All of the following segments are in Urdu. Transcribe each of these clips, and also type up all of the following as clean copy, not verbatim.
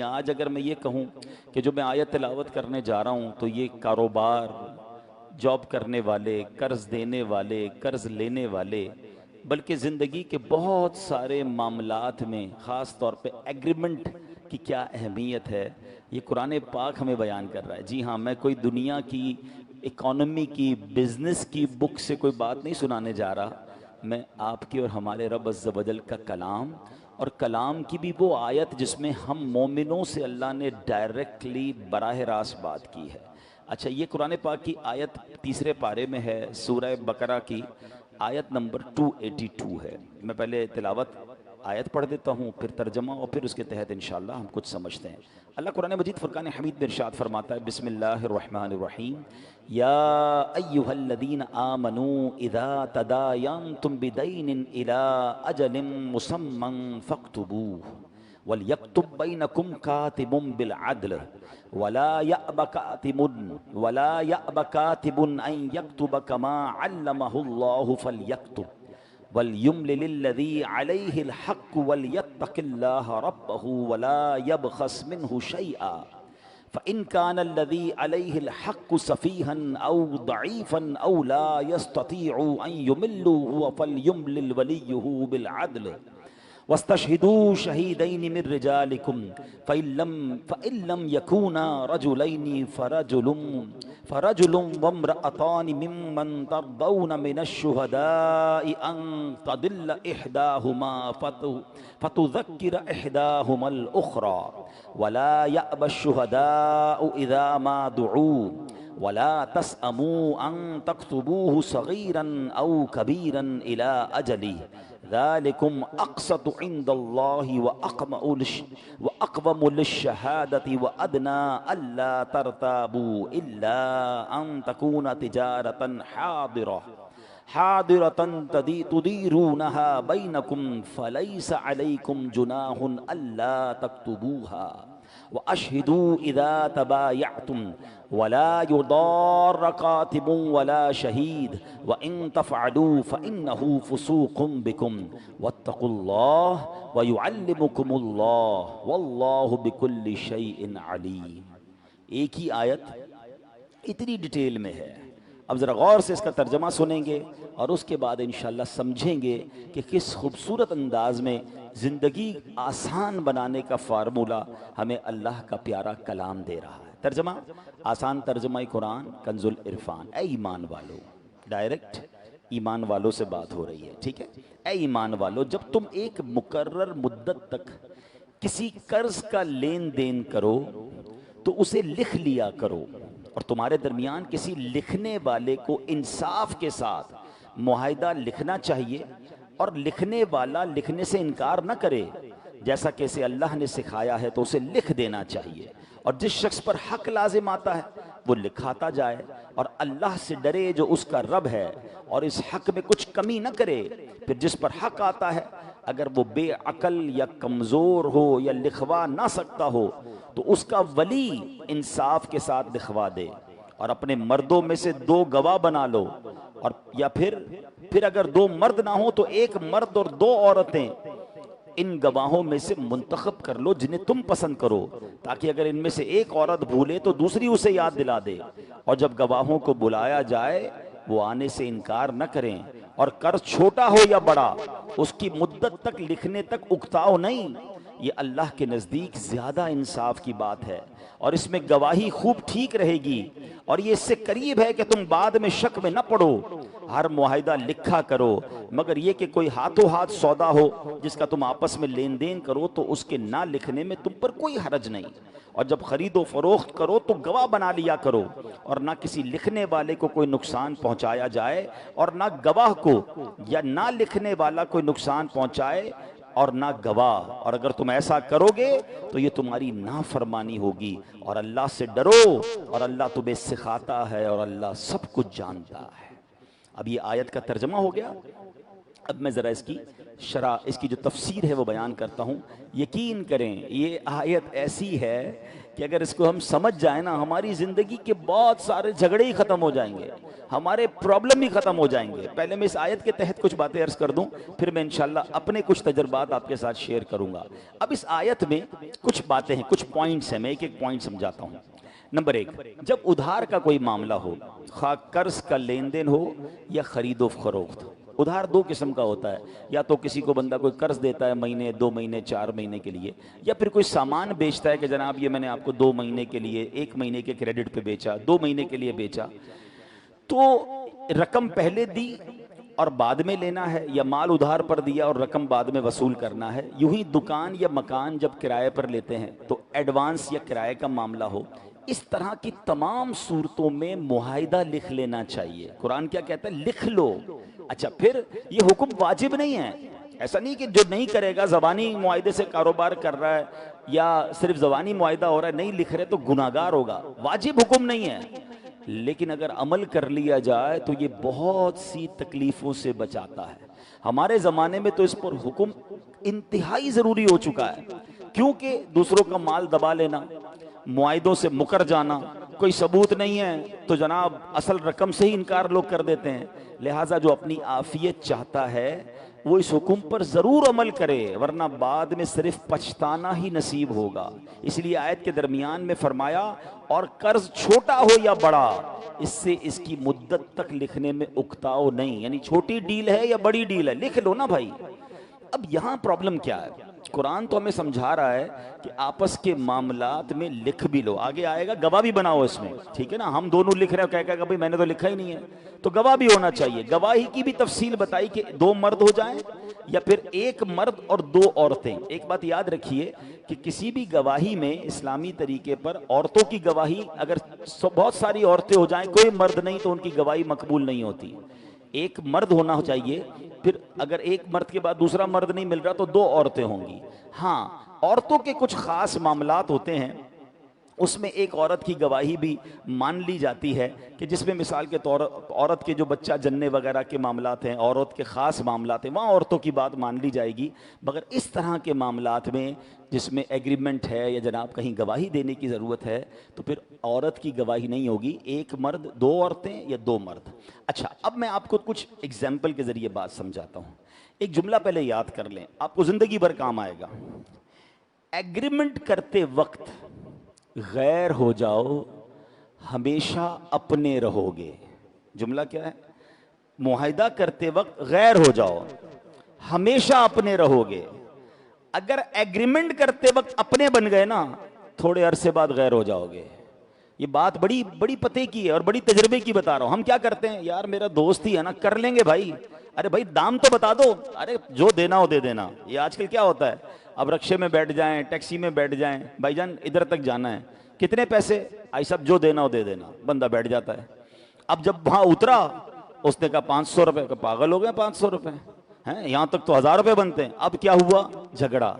آج اگر میں یہ کہوں کہ جو میں آیت تلاوت کرنے جا رہا ہوں تو یہ کاروبار، جاب کرنے والے، قرض دینے والے، قرض لینے والے، بلکہ زندگی کے بہت سارے معاملات میں خاص طور پہ ایگریمنٹ کی کیا اہمیت ہے، یہ قرآن پاک ہمیں بیان کر رہا ہے۔ جی ہاں، میں کوئی دنیا کی اکانومی کی، بزنس کی بک سے کوئی بات نہیں سنانے جا رہا، میں آپ کی اور ہمارے رب عز و جل کا کلام، اور کلام کی بھی وہ آیت جس میں ہم مومنوں سے اللہ نے ڈائریکٹلی براہ راست بات کی ہے۔ اچھا، یہ قرآن پاک کی آیت تیسرے پارے میں ہے، سورہ بقرہ کی آیت نمبر 282 ہے۔ میں پہلے تلاوت آیت پڑھ دیتا ہوں، پھر ترجمہ، اور پھر اس کے تحت انشاءاللہ ہم کچھ سمجھتے ہیں۔ اللہ قرآن مجید فرقان حمید میں ارشاد فرماتا ہے، بسم اللہ الرحمن الرحیم، یا ایہا الذین آمنوا اذا تداینتم بدین الی اجل مسمى فاکتبوہ وَلْيَكْتُبْ بَيْنَكُمْ كَاتِبٌ بِالْعَدْلِ وَلَا يَأْبَ كَاتِبٌ أَنْ يَكْتُبَ كَمَا عَلَّمَهُ اللَّهُ فَلْيَكْتُبْ وَلْيُمْلِلِ الَّذِي عَلَيْهِ الْحَقُّ وَلْيَتَّقِ اللَّهَ رَبَّهُ وَلَا يَبْخَسْ مِنْهُ شَيْئًا فَإِنْ كَانَ الَّذِي عَلَيْهِ الْحَقُّ سَفِيهًا أَوْ ضَعِيفًا أَوْ لَا يَسْتَطِيعُ أَنْ يُمِلُّوا فَلْيُمْلِلْ وَلِيُّهُ بِالْعَدْلِ وَاسْتَشْهِدُوا شَهِيدَيْنِ مِنْ رِجَالِكُمْ فَإِنْ لَمْ يَكُونَا رَجُلَيْنِ فَرَجُلٌ وَامْرَأَتَانِ مِمَّنْ تَرْضَوْنَ مِنَ الشُّهَدَاءِ أَنْ تَضِلَّ إِحْدَاهُمَا فَتُذَكِّرَ إِحْدَاهُمَا الْأُخْرَى وَلَا يَأْبَ الشُّهَدَاءُ إِذَا مَا دُعُوا وَلَا تَسْأَمُوا أَن تَكْتُبُوهُ صَغِيرًا أَوْ كَبِيرًا إِلَى أَجَلِهِ ذَلِكُمْ أَقْسَطُ عِنْدَ اللَّهِ وَأَقْوَمُ لِلشَّهَادَةِ وَأَدْنَىٰ أَلَّا تَرْتَابُوا إِلَّا أَن تَكُونَ تِجَارَةً حَاضِرَةً تُدِيرُونَهَا بَيْنَكُمْ فَلَيْسَ عَلَيْكُمْ جُنَاحٌ أَلَّا تَكْتُبُوهَا وَأَشْهِدُوا إِذَا تَبَايَعْتُمْ وَلَا يُضَارَّ كَاتِبٌ وَلَا شَهِيدٌ وَإِن تَفْعَلُوا فَإِنَّهُ فُسُوقٌ بِكُمْ وَاتَّقُوا اللَّهَ وَيُعَلِّمُكُمُ اللَّهُ وَاللَّهُ بِكُلِّ شَيْءٍ عَلِيمٌ۔ ایک ہی آیت اتنی ڈیٹیل میں ہے، اب ذرا غور سے اس کا ترجمہ سنیں گے اور اس کے بعد انشاءاللہ سمجھیں گے کہ کس خوبصورت انداز میں زندگی آسان بنانے کا فارمولہ ہمیں اللہ کا پیارا کلام دے رہا ہے۔ ترجمہ، آسان ترجمہ قرآن کنز العرفان۔ اے ایمان والو، ڈائریکٹ ایمان والوں سے بات ہو رہی ہے، ٹھیک ہے؟ اے ایمان والو، جب تم ایک مقرر مدت تک کسی قرض کا لین دین کرو تو اسے لکھ لیا کرو، اور تمہارے درمیان کسی لکھنے والے کو انصاف کے ساتھ معاہدہ لکھنا چاہیے، اور لکھنے والا لکھنے سے انکار نہ کرے، جیسا کہ اسے اللہ نے سکھایا ہے تو اسے لکھ دینا چاہیے، اور جس شخص پر حق لازم آتا ہے وہ لکھاتا جائے، اور اللہ سے ڈرے جو اس کا رب ہے، اور اس حق میں کچھ کمی نہ کرے۔ پھر جس پر حق آتا ہے اگر وہ بے عقل یا کمزور ہو یا لکھوا نہ سکتا ہو تو اس کا ولی انصاف کے ساتھ لکھوا دے، اور اپنے مردوں میں سے 2 گواہ بنا لو، اور یا پھر اگر 2 مرد نہ ہوں تو 1 مرد اور 2 عورتیں ان گواہوں میں سے منتخب کر لو جنہیں تم پسند کرو، تاکہ اگر ان میں سے 1 عورت بھولے تو دوسری اسے یاد دلا دے، اور جب گواہوں کو بلایا جائے وہ آنے سے انکار نہ کریں، اور قرض چھوٹا ہو یا بڑا اس کی مدت تک لکھنے تک اکتاؤ نہیں، یہ اللہ کے نزدیک زیادہ انصاف کی بات ہے، اور اس میں گواہی خوب ٹھیک رہے گی، اور یہ اس سے قریب ہے کہ تم بعد میں شک میں نہ پڑو۔ ہر معاہدہ لکھا کرو، مگر یہ کہ کوئی ہاتھوں ہاتھ سودا ہو جس کا تم آپس میں لین دین کرو تو اس کے نہ لکھنے میں تم پر کوئی حرج نہیں، اور جب خرید و فروخت کرو تو گواہ بنا لیا کرو، اور نہ کسی لکھنے والے کو کوئی نقصان پہنچایا جائے، اور نہ گواہ کو یا نہ لکھنے والا کوئی نقصان پہنچائے اور نہ گواہ، اور اگر تم ایسا کرو گے تو یہ تمہاری نافرمانی ہوگی، اور اللہ سے ڈرو، اور اللہ تمہیں سکھاتا ہے، اور اللہ سب کچھ جانتا ہے۔ اب یہ آیت کا ترجمہ ہو گیا، اب میں ذرا اس کی شرح، اس کی جو تفسیر ہے وہ بیان کرتا ہوں۔ یقین کریں یہ آیت ایسی ہے کہ اگر اس کو ہم سمجھ جائیں نا، ہماری زندگی کے بہت سارے جھگڑے ہی ختم ہو جائیں گے۔ ہمارے پرابلم ہی ختم ہو جائیں گے. پہلے میں اس آیت کے تحت کچھ باتیں عرض کر دوں, پھر میں انشاءاللہ اپنے کچھ تجربات آپ کے ساتھ شیئر کروں گا. اب اس آیت میں کچھ باتیں ہیں, کچھ پوائنٹس ہیں, میں ایک ایک پوائنٹ سمجھاتا ہوں. نمبر 1, جب ادھار کا کوئی معاملہ ہو, خواہ قرض کا لین دین ہو یا خرید و فروخت. ادھار دو قسم کا ہوتا ہے, یا تو کسی کو بندہ کوئی قرض دیتا ہے مہینے 2 مہینے 4 مہینے کے لیے, یا پھر کوئی سامان بیچتا ہے کہ جناب یہ میں نے آپ کو 2 مہینے کے لیے 1 مہینے کے کریڈٹ پہ بیچا, 2 مہینے کے لیے بیچا. تو رقم پہلے دی اور بعد میں لینا ہے, یا مال ادھار پر دیا اور رقم بعد میں وصول کرنا ہے. یوں ہی دکان یا مکان جب کرائے پر لیتے ہیں تو ایڈوانس یا کرائے کا معاملہ ہو, اس طرح کی تمام صورتوں میں معاہدہ لکھ لینا چاہیے. قرآن کیا کہتا ہے؟ لکھ لو. اچھا, پھر یہ حکم واجب نہیں ہے, ایسا نہیں کہ جو نہیں کرے گا زبانی معاہدے سے کاروبار کر رہا ہے یا صرف زبانی معاہدہ ہو رہا ہے نہیں لکھ رہے تو گناہگار ہوگا. واجب حکم نہیں ہے, لیکن اگر عمل کر لیا جائے تو یہ بہت سی تکلیفوں سے بچاتا ہے. ہمارے زمانے میں تو اس پر حکم انتہائی ضروری ہو چکا ہے, کیونکہ دوسروں کا مال دبا لینا, معاہدوں سے مکر جانا, کوئی ثبوت نہیں ہے تو جناب اصل رقم سے ہی انکار لوگ کر دیتے ہیں. لہٰذا جو اپنی عافیت چاہتا ہے وہ اس حکم پر ضرور عمل کرے, ورنہ بعد میں صرف پچھتانا ہی نصیب ہوگا. اس لیے آیت کے درمیان میں فرمایا, اور قرض چھوٹا ہو یا بڑا, اس سے اس کی مدت تک لکھنے میں اکتاؤ نہیں. یعنی چھوٹی ڈیل ہے یا بڑی ڈیل ہے, لکھ لو نا بھائی. اب یہاں پرابلم کیا ہے؟ قرآن تو ہمیں سمجھا رہا ہے کہ آپس کے معاملات میں لکھ بھی لو, آگے آئے گا گواہ بھی بناؤ اس میں, ٹھیک ہے نا. ہم دونوں لکھ رہے ہیں, کہہ بھائی میں نے تو لکھا ہی نہیں ہے, تو گواہ بھی ہونا چاہیے. گواہی کی بھی تفصیل بتائی کہ 2 مرد ہو جائیں یا پھر 1 مرد اور 2 عورتیں. ایک بات یاد رکھیے کہ کسی بھی گواہی میں اسلامی طریقے پر عورتوں کی گواہی, اگر بہت ساری عورتیں ہو جائیں کوئی مرد نہیں تو ان کی گواہی مقبول نہیں ہوتی. 1 مرد ہونا چاہیے, پھر اگر 1 مرد کے بعد دوسرا مرد نہیں مل رہا تو 2 عورتیں ہوں گی. ہاں, عورتوں کے کچھ خاص معاملات ہوتے ہیں, اس میں ایک عورت کی گواہی بھی مان لی جاتی ہے, کہ جس میں مثال کے طور عورت کے جو بچہ جننے وغیرہ کے معاملات ہیں, عورت کے خاص معاملات ہیں, وہاں عورتوں کی بات مان لی جائے گی. مگر اس طرح کے معاملات میں جس میں ایگریمنٹ ہے یا جناب کہیں گواہی دینے کی ضرورت ہے تو پھر عورت کی گواہی نہیں ہوگی, 1 مرد 2 عورتیں یا 2 مرد. اچھا, اب میں آپ کو کچھ ایگزامپل کے ذریعے بات سمجھاتا ہوں. ایک جملہ پہلے یاد کر لیں, آپ کو زندگی بھر کام آئے گا. ایگریمنٹ کرتے وقت غیر ہو جاؤ, ہمیشہ اپنے رہو گے. جملہ کیا ہے؟ معاہدہ کرتے وقت غیر ہو جاؤ, ہمیشہ اپنے رہو گے. اگر ایگریمنٹ کرتے وقت اپنے بن گئے نا, تھوڑے عرصے بعد غیر ہو جاؤ گے. یہ بات بڑی بڑی پتے کی ہے اور بڑی تجربے کی بتا رہا ہوں. ہم کیا کرتے ہیں, یار میرا دوست ہی ہے نا, کر لیں گے بھائی. ارے بھائی دام تو بتا دو, ارے جو دینا ہو دے دینا. یہ آج کل کیا ہوتا ہے, اب رکشے میں بیٹھ جائیں, ٹیکسی میں بیٹھ جائیں, بھائی جان ادھر تک جانا ہے, کتنے پیسے؟ آئی صاحب جو دینا ہو دے دینا. بندہ بیٹھ جاتا ہے. اب جب وہاں اترا اس نے کہا 500 روپے. پاگل ہو گئے 500 روپے ہیں, یہاں تک تو 1000 روپے بنتے ہیں. اب کیا ہوا؟ جھگڑا.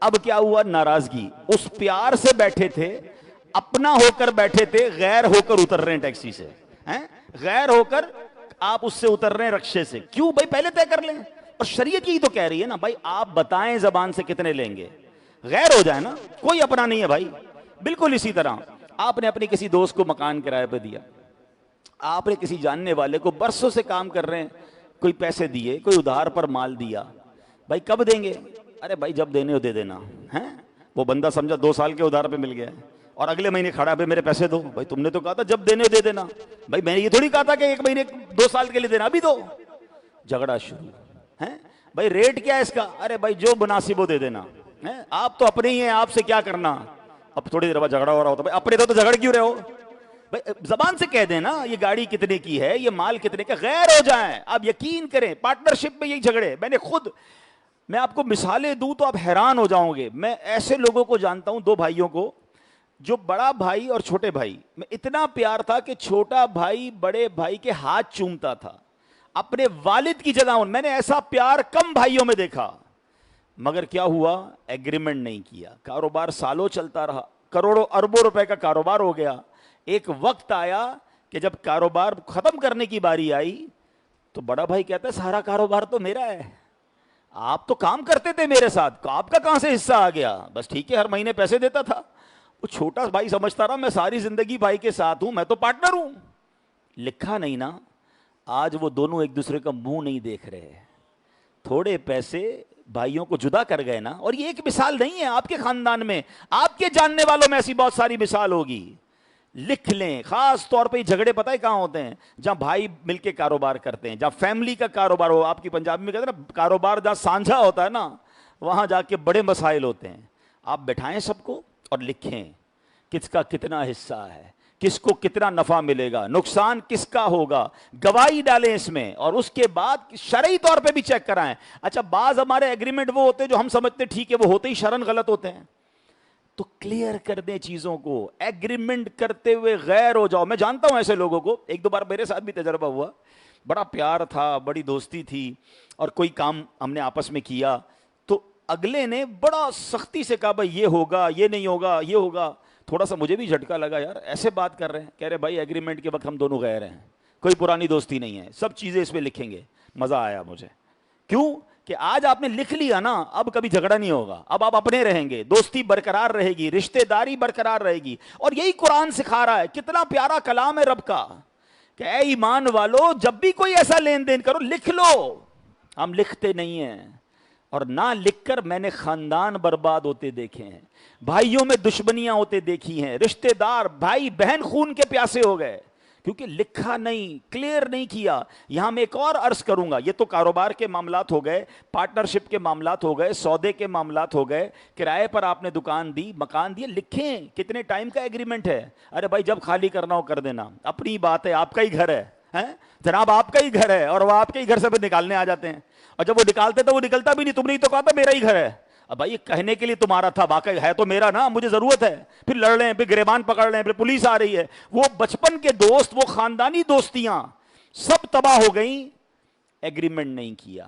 اب کیا ہوا؟ ناراضگی. اس پیار سے بیٹھے تھے, اپنا ہو کر بیٹھے تھے, غیر ہو کر اتر رہے ہیں ٹیکسی سے, غیر ہو کر آپ اس سے اتر رہے ہیں رکشے سے. کیوں بھائی؟ پہلے طے کر لیں. اور شریعت یہی تو کہہ رہی ہے نا بھائی, آپ بتائیں زبان سے کتنے لیں گے, غیر ہو جائے نا, کوئی اپنا نہیں ہے بھائی. بالکل اسی طرح آپ نے اپنی کسی دوست کو مکان کرائے پہ دیا, آپ نے کسی جاننے والے کو برسوں سے کام کر رہے ہیں, کوئی پیسے دیے, کوئی ادھار پر مال دیا, بھائی کب دیں گے؟ ارے بھائی جب دینے ہو دے دینا. وہ بندہ سمجھا 2 سال کے ادھار پہ مل گیا اور اگلے مہینے کھڑا پہ میرے پیسے دو. بھائی تم نے تو کہا تھا جب دینے ہو دے دینا. بھائی میں نے یہ تھوڑی کہا تھا کہ 1 مہینے 2 سال کے لیے دینا, ابھی دو. جھگڑا شروع. بھائی ریٹ کیا ہے اس کا؟ ارے بھائی جو مناسب ہو دے دینا. آپ تو اپنے ہی ہیں, آپ سے کیا کرنا. اب تھوڑی دیر بعد جھگڑا ہو رہا ہوتا, بھائی اپنے تو جھگڑ کیوں رہے ہو؟ بھائی زبان سے کہہ دیں نا, یہ گاڑی کتنے کی ہے, یہ مال کتنے کا, غیر ہو جائیں. آپ یقین کریں پارٹنرشپ میں یہی جھگڑے, میں آپ کو مثالیں دوں تو آپ حیران ہو جاؤں گے. میں ایسے لوگوں کو جانتا ہوں, 2 بھائیوں کو, جو بڑا بھائی اور چھوٹے بھائی میں اتنا پیار تھا کہ چھوٹا بھائی بڑے بھائی کے ہاتھ چومتا تھا اپنے والد کی جگہ. میں نے ایسا پیار کم بھائیوں میں دیکھا. مگر کیا ہوا؟ ایگریمنٹ نہیں کیا, کاروبار سالوں چلتا رہا, کروڑوں اربوں روپے کا کاروبار ہو گیا. ایک وقت آیا کہ جب کاروبار ختم کرنے کی باری آئی تو بڑا بھائی کہتا ہے سارا کاروبار تو میرا ہے, آپ تو کام کرتے تھے میرے ساتھ, آپ کا کہاں سے حصہ آ گیا؟ بس ٹھیک ہے, ہر مہینے پیسے دیتا تھا. وہ چھوٹا بھائی سمجھتا رہا میں ساری زندگی بھائی کے ساتھ ہوں, میں تو پارٹنر ہوں. لکھا نہیں نا, آج وہ دونوں ایک دوسرے کا منہ نہیں دیکھ رہے. تھوڑے پیسے بھائیوں کو جدا کر گئے نا. اور یہ ایک مثال نہیں ہے آپ کے خاندان میں, آپ کے جاننے والوں میں ایسی بہت ساری مثال ہوگی. لکھ لیں. خاص طور پہ یہ جھگڑے پتہ ہے کہاں ہوتے ہیں؟ جہاں بھائی مل کے کاروبار کرتے ہیں, جہاں فیملی کا کاروبار ہو. آپ کی پنجابی میں کہتے ہیں نا کاروبار جہاں سانجھا ہوتا ہے نا, وہاں جا کے بڑے مسائل ہوتے ہیں. آپ بٹھائیں سب کو اور لکھیں کس کا کتنا حصہ ہے, کس کو کتنا نفع ملے گا, نقصان کس کا ہوگا, گواہی ڈالیں اس میں, اور اس کے بعد شرعی طور پہ بھی چیک کرائیں. اچھا بعض ہمارے ایگریمنٹ وہ ہوتے ہیں جو ہم سمجھتے ٹھیک ہے, وہ ہوتے ہی شرعن غلط ہوتے ہیں. تو کلیئر کر دیں چیزوں کو. ایگریمنٹ کرتے ہوئے غیر ہو جاؤ. میں جانتا ہوں ایسے لوگوں کو, ایک دو بار میرے ساتھ بھی تجربہ ہوا. بڑا پیار تھا, بڑی دوستی تھی, اور کوئی کام ہم نے آپس میں کیا تو اگلے نے بڑا سختی سے کہا بھائی یہ ہوگا, یہ نہیں ہوگا, یہ ہوگا. تھوڑا سا مجھے بھی جھٹکا لگا, یار ایسے بات کر رہے ہیں. کہہ رہے بھائی ایگریمنٹ کے وقت ہم دونوں غیر ہیں, کوئی پرانی دوستی نہیں ہے, سب چیزیں اس میں لکھیں گے. مزہ آیا مجھے. کیوں کہ آج آپ نے لکھ لیا نا, اب کبھی جھگڑا نہیں ہوگا, اب آپ اپنے رہیں گے, دوستی برقرار رہے گی, رشتہ داری برقرار رہے گی. اور یہی قرآن سکھا رہا ہے. کتنا پیارا کلام ہے رب کا کہ اے ایمان والو جب بھی کوئی ایسا لین دین کرو لکھ لو. ہم لکھتے نہیں ہیں, اور نہ لکھ کر میں نے خاندان برباد ہوتے دیکھے ہیں, بھائیوں میں دشمنیاں ہوتے دیکھی ہیں, رشتہ دار بھائی بہن خون کے پیاسے ہو گئے کیونکہ لکھا نہیں, کلیئر نہیں کیا. یہاں میں ایک اور عرض کروں گا, یہ تو کاروبار کے معاملات ہو گئے, پارٹنرشپ کے معاملات ہو گئے, سودے کے معاملات ہو گئے, کرائے پر آپ نے دکان دی, مکان دیا, لکھیں کتنے ٹائم کا ایگریمنٹ ہے. ارے بھائی جب خالی کرنا ہو کر دینا, اپنی بات ہے, آپ کا ہی گھر ہے جناب, آپ کا ہی گھر ہے, اور وہ آپ کے ہی گھر سے پھر نکالنے آ جاتے ہیں. اور جب وہ نکالتے تو وہ نکلتا بھی نہیں, تم نے تو کہا تھا میرا ہی گھر ہے. اب بھائی کہنے کے لیے تمہارا تھا, واقعی ہے تو میرا نا, مجھے ضرورت ہے. پھر لڑ لیں, پھر گریبان پکڑ لیں, پھر پولیس آ رہی ہے. وہ بچپن کے دوست, وہ خاندانی دوستیاں سب تباہ ہو گئیں. ایگریمنٹ نہیں کیا,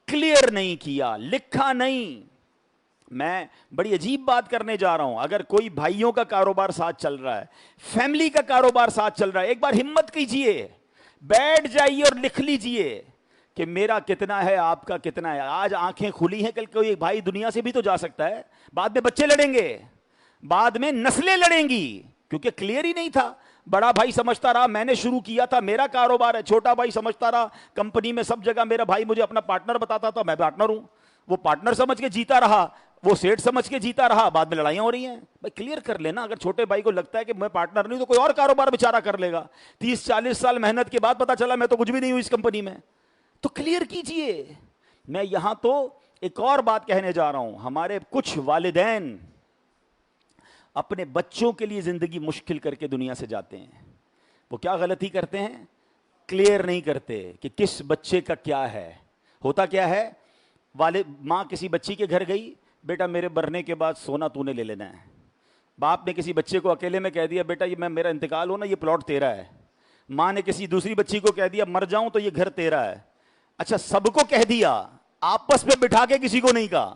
کلیئر نہیں کیا, لکھا نہیں. میں بڑی عجیب بات کرنے جا رہا ہوں. اگر کوئی بھائیوں کا کاروبار ساتھ چل رہا ہے, فیملی کا کاروبار ساتھ چل رہا ہے, ایک بار ہمت کیجئے, بیٹھ جائیے اور لکھ لیجئے کہ میرا کتنا ہے, آپ کا کتنا ہے. آج آنکھیں کھلی ہیں, کل کوئی بھائی دنیا سے بھی تو جا سکتا ہے. بعد میں بچے لڑیں گے, بعد میں نسلیں لڑیں گی, کیونکہ کلیئر ہی نہیں تھا. بڑا بھائی سمجھتا رہا میں نے شروع کیا تھا, میرا کاروبار ہے. چھوٹا بھائی سمجھتا رہا کمپنی میں سب جگہ میرا بھائی مجھے اپنا پارٹنر بتاتا تھا, میں پارٹنر ہوں. وہ پارٹنر سمجھ کے جیتا رہا, وہ سیٹ سمجھ کے جیتا رہا, بعد میں لڑائیاں ہو رہی ہیں. بھائی کلیئر کر لینا. اگر چھوٹے بھائی کو لگتا ہے کہ میں پارٹنر نہیں تو کوئی اور کاروبار بیچارہ کر لے گا. 30-40 سال محنت کے بعد پتا چلا میں تو کچھ بھی نہیں ہوں اس کمپنی میں, تو کلیئر کیجئے. میں یہاں تو ایک اور بات کہنے جا رہا ہوں. ہمارے کچھ والدین اپنے بچوں کے لیے زندگی مشکل کر کے دنیا سے جاتے ہیں. وہ کیا غلطی کرتے ہیں؟ کلیئر نہیں کرتے کہ کس بچے کا کیا ہے. ہوتا کیا ہے, ماں کسی بچی کے گھر گئی, بیٹا میرے مرنے کے بعد سونا تو نے لے لینا ہے. باپ نے کسی بچے کو اکیلے میں کہہ دیا, بیٹا یہ میرا انتقال ہو نا, یہ پلاٹ تیرا ہے. ماں نے کسی دوسری بچی کو کہہ دیا, مر جاؤں تو یہ گھر تیرا ہے. اچھا سب کو کہہ دیا, آپس میں بٹھا کے کسی کو نہیں کہا.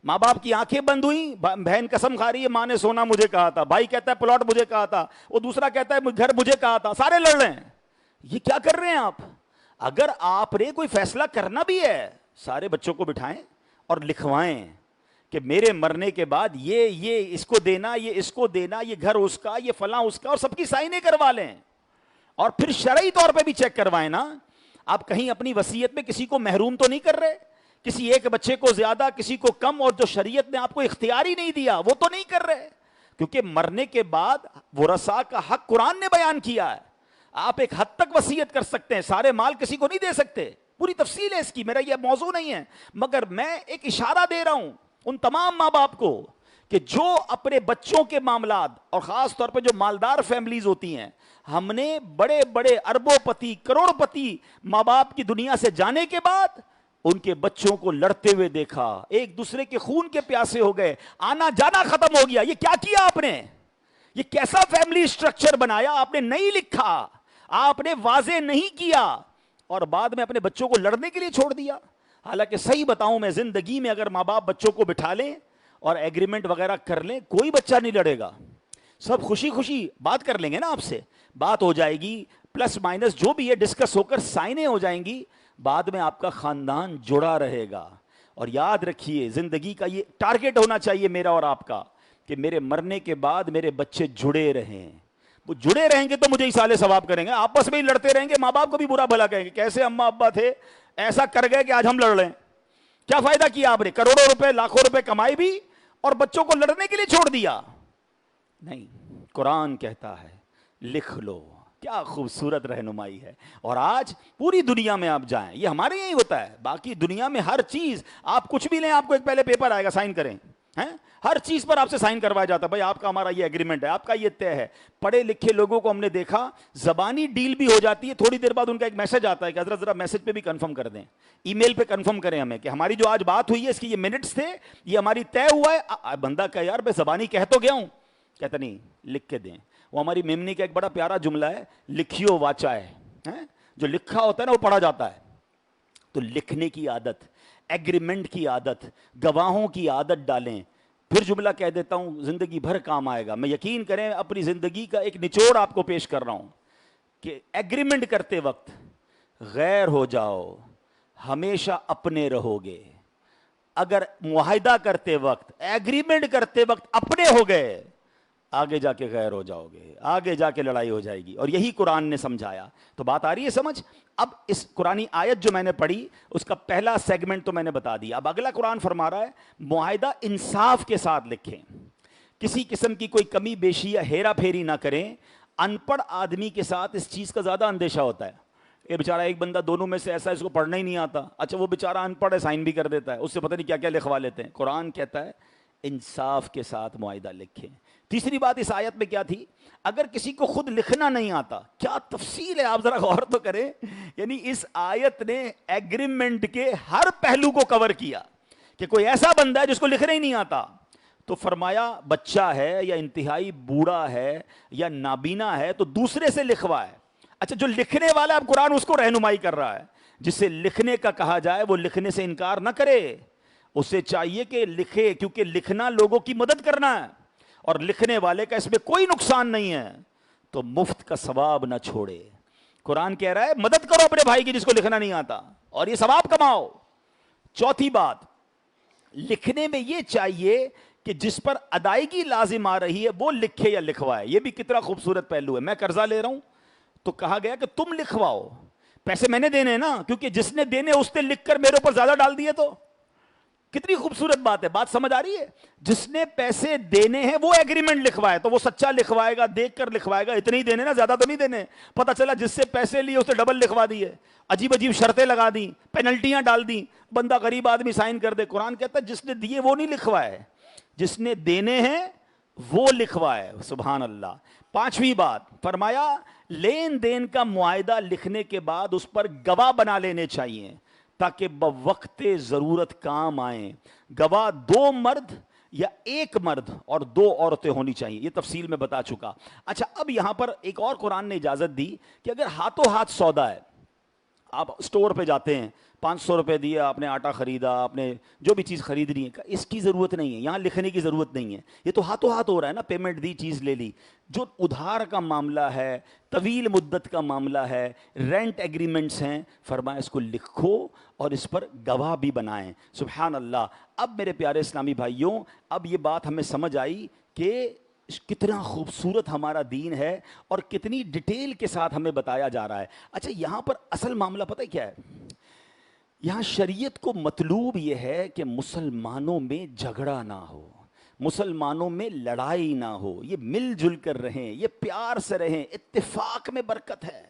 ماں باپ کی آنکھیں بند ہوئی, بہن قسم کھا رہی ہے ماں نے سونا مجھے کہا تھا, بھائی کہتا ہے پلاٹ مجھے کہا تھا, وہ دوسرا کہتا ہے گھر مجھے کہا تھا, سارے لڑ رہے ہیں. یہ کیا کر رہے ہیں آپ؟ اگر آپ نے کوئی فیصلہ کرنا بھی ہے, سارے بچوں کو بٹھائیں اور لکھوائیں کہ میرے مرنے کے بعد یہ اس کو دینا, یہ اس کو دینا, یہ گھر اس کا, یہ فلاں اس کا, اور سب کی سائنیں کروا لیں. اور پھر شرعی طور پہ بھی چیک کروائیں نا. آپ کہیں اپنی وصیت میں کسی کو محروم تو نہیں کر رہے, کسی ایک بچے کو زیادہ کسی کو کم, اور جو شریعت نے آپ کو اختیار ہی نہیں دیا وہ تو نہیں کر رہے. کیونکہ مرنے کے بعد ورثاء کا حق قرآن نے بیان کیا ہے. آپ ایک حد تک وصیت کر سکتے ہیں, سارے مال کسی کو نہیں دے سکتے. پوری تفصیل ہے اس کی, میرا یہ موضوع نہیں ہے, مگر میں ایک اشارہ دے رہا ہوں ان تمام ماں باپ کو کہ جو اپنے بچوں کے معاملات, اور خاص طور پہ جو مالدار فیملیز ہوتی ہیں, ہم نے بڑے بڑے اربوں پتی کروڑ پتی ماں باپ کی دنیا سے جانے کے بعد ان کے بچوں کو لڑتے ہوئے دیکھا, ایک دوسرے کے خون کے پیاسے ہو گئے, آنا جانا ختم ہو گیا. یہ کیا کیا آپ نے؟ یہ کیسا فیملی سٹرکچر بنایا آپ نے؟ نہیں لکھا, آپ نے واضح نہیں کیا, اور بعد میں اپنے بچوں کو لڑنے کے لیے چھوڑ دیا. حالانکہ صحیح بتاؤں میں, زندگی میں اگر ماں باپ بچوں کو بٹھا لیں اور ایگریمنٹ وغیرہ کر لیں, کوئی بچہ نہیں لڑے گا. سب خوشی خوشی بات کر لیں گے نا, آپ سے بات ہو جائے گی, پلس مائنس جو بھی ہے ڈسکس ہو کر سائنیں ہو جائیں گی, بعد میں آپ کا خاندان جڑا رہے گا. اور یاد رکھیے زندگی کا یہ ٹارگٹ ہونا چاہیے میرا اور آپ کا کہ میرے مرنے کے بعد میرے بچے جڑے رہیں. وہ جڑے رہیں گے تو مجھے اصال ثواب کریں گے، آپس میں ہی لڑتے رہیں گے، ماں باپ کو بھی برا بھلا کہیں گے، کیسے اماں ابا تھے ایسا کر گئے کہ آج ہم لڑ رہے ہیں۔ کیا فائدہ کیا آپ نے؟ کروڑوں روپے لاکھوں روپے کمائے بھی اور بچوں کو لڑنے کے لیے چھوڑ دیا۔ نہیں، قرآن کہتا ہے لکھ لو۔ کیا خوبصورت رہنمائی ہے۔ اور آج پوری دنیا میں آپ جائیں، یہ ہمارے یہی ہوتا ہے، باقی دنیا میں ہر چیز، آپ کچھ بھی لیں آپ کو ایک پہلے پیپر آئے گا، سائن کریں، ہیں ہر چیز پر آپ سے سائن کروایا جاتا ہے، بھائی آپ کا ہمارا یہ ایگریمنٹ ہے، آپ کا یہ طے ہے۔ پڑھے لکھے لوگوں کو ہم نے دیکھا زبانی ڈیل بھی ہو جاتی ہے، تھوڑی دیر بعد ان کا ایک میسج آتا ہے کہ حضرت ذرا میسج پہ بھی کنفرم کر دیں، ای میل پہ کنفرم کریں ہمیں کہ ہماری جو آج بات ہوئی ہے اس کی یہ منٹس تھے، یہ ہماری طے ہوا ہے۔ بندہ کہ یار میں زبانی کہہ تو گیا ہوں، کہتا نہیں لکھ کے دیں۔ وہ ہماری میمنی کا ایک بڑا پیارا جملہ ہے، لکھیو واچا ہے، جو لکھا ہوتا ہے نا وہ پڑھا جاتا ہے۔ تو لکھنے کی عادت، ایگریمنٹ کی عادت، گواہوں کی عادت ڈالیں۔ پھر جملہ کہہ دیتا ہوں زندگی بھر کام آئے گا، میں یقین کریں اپنی زندگی کا ایک نچوڑ آپ کو پیش کر رہا ہوں کہ ایگریمنٹ کرتے وقت غیر ہو جاؤ، ہمیشہ اپنے رہو گے۔ اگر معاہدہ کرتے وقت، ایگریمنٹ کرتے وقت اپنے ہو گئے، آگے جا کے غیر ہو جاؤ گے، آگے جا کے لڑائی ہو جائے گی، اور یہی قرآن نے سمجھایا۔ تو بات آ رہی ہے سمجھ؟ اب اس قرآنی آیت جو میں نے پڑھی اس کا پہلا سیگمنٹ تو میں نے بتا دیا، اب اگلا قرآن فرما رہا ہے معاہدہ انصاف کے ساتھ لکھیں، کسی قسم کی کوئی کمی بیشی یا ہیرا پھیری نہ کریں۔ ان پڑھ آدمی کے ساتھ اس چیز کا زیادہ اندیشہ ہوتا ہے، یہ بیچارہ ایک بندہ دونوں میں سے ایسا ہے اس کو پڑھنا ہی نہیں آتا، اچھا وہ بیچارہ ان پڑھ ہے سائن بھی کر دیتا ہے، اس سے پتہ نہیں کیا کیا لکھوا لیتے ہیں۔ قرآن کہتا ہے انصاف کے ساتھ معاہدہ لکھیں۔ تیسری بات اس آیت میں کیا تھی؟ اگر کسی کو خود لکھنا نہیں آتا، کیا تفصیل ہے، آپ ذرا غور تو کریں، یعنی اس آیت نے ایگریمنٹ کے ہر پہلو کو کور کیا کہ کوئی ایسا بندہ ہے جس کو لکھنا ہی نہیں آتا، تو فرمایا بچہ ہے یا انتہائی بوڑھا ہے یا نابینا ہے تو دوسرے سے لکھوائے۔ اچھا جو لکھنے والا اب قرآن اس کو رہنمائی کر رہا ہے، جسے لکھنے کا کہا جائے وہ لکھنے سے انکار نہ کرے، اسے چاہیے کہ لکھے، کیونکہ لکھنا لوگوں کی مدد کرنا ہے اور لکھنے والے کا اس میں کوئی نقصان نہیں ہے، تو مفت کا ثواب نہ چھوڑے۔ قرآن کہہ رہا ہے مدد کرو اپنے بھائی کی جس کو لکھنا نہیں آتا اور یہ ثواب کماؤ۔ چوتھی بات، لکھنے میں یہ چاہیے کہ جس پر ادائیگی لازم آ رہی ہے وہ لکھے یا لکھوائے۔ یہ بھی کتنا خوبصورت پہلو ہے، میں قرضہ لے رہا ہوں تو کہا گیا کہ تم لکھواؤ، پیسے میں نے دینے ہیں نا، کیونکہ جس نے دینے اس نے لکھ کر میرے اوپر زیادہ ڈال دیے، تو کتنی خوبصورت بات ہے، بات سمجھ آ رہی ہے؟ جس نے پیسے دینے ہیں وہ ایگریمنٹ لکھوائے، تو وہ سچا لکھوائے گا، دیکھ کر لکھوائے گا، اتنے ہی دینے نا، زیادہ تو نہیں دینے۔ پتہ چلا جس سے پیسے لیے اسے ڈبل لکھوا دیے، عجیب عجیب شرطیں لگا دیں، پینلٹیاں ڈال دیں، بندہ غریب آدمی سائن کر دے۔ قرآن کہتا ہے جس نے دیے وہ نہیں لکھوائے، جس نے دینے ہیں وہ لکھوائے۔ سبحان اللہ۔ پانچویں بات فرمایا لین دین کا معاہدہ لکھنے کے بعد اس پر گواہ بنا لینے چاہیے تاکہ بوقت ضرورت کام آئیں۔ گواہ 2 مرد یا 1 مرد اور 2 عورتیں ہونی چاہیے، یہ تفصیل میں بتا چکا۔ اچھا اب یہاں پر ایک اور قرآن نے اجازت دی کہ اگر ہاتھوں ہاتھ سودا ہے، آپ اسٹور پہ جاتے ہیں، 500 روپے دیا، آپ نے آٹا خریدا، آپ نے جو بھی چیز خریدنی ہے، اس کی ضرورت نہیں ہے، یہاں لکھنے کی ضرورت نہیں ہے، یہ تو ہاتھوں ہاتھ ہو رہا ہے نا، پیمنٹ دی، چیز لے لی۔ جو ادھار کا معاملہ ہے، طویل مدت کا معاملہ ہے، رینٹ ایگریمنٹس ہیں، فرمایا اس کو لکھو اور اس پر گواہ بھی بنائیں۔ سبحان اللہ۔ اب میرے پیارے اسلامی بھائیوں، اب یہ بات ہمیں سمجھ آئی کہ کتنا خوبصورت ہمارا دین ہے اور کتنی ڈیٹیل کے ساتھ ہمیں بتایا جا رہا ہے۔ اچھا یہاں پر اصل معاملہ پتہ کیا ہے؟ یہاں شریعت کو مطلوب یہ ہے کہ مسلمانوں میں جھگڑا نہ ہو، مسلمانوں میں لڑائی نہ ہو، یہ مل جل کر رہیں، یہ پیار سے رہیں، اتفاق میں برکت ہے۔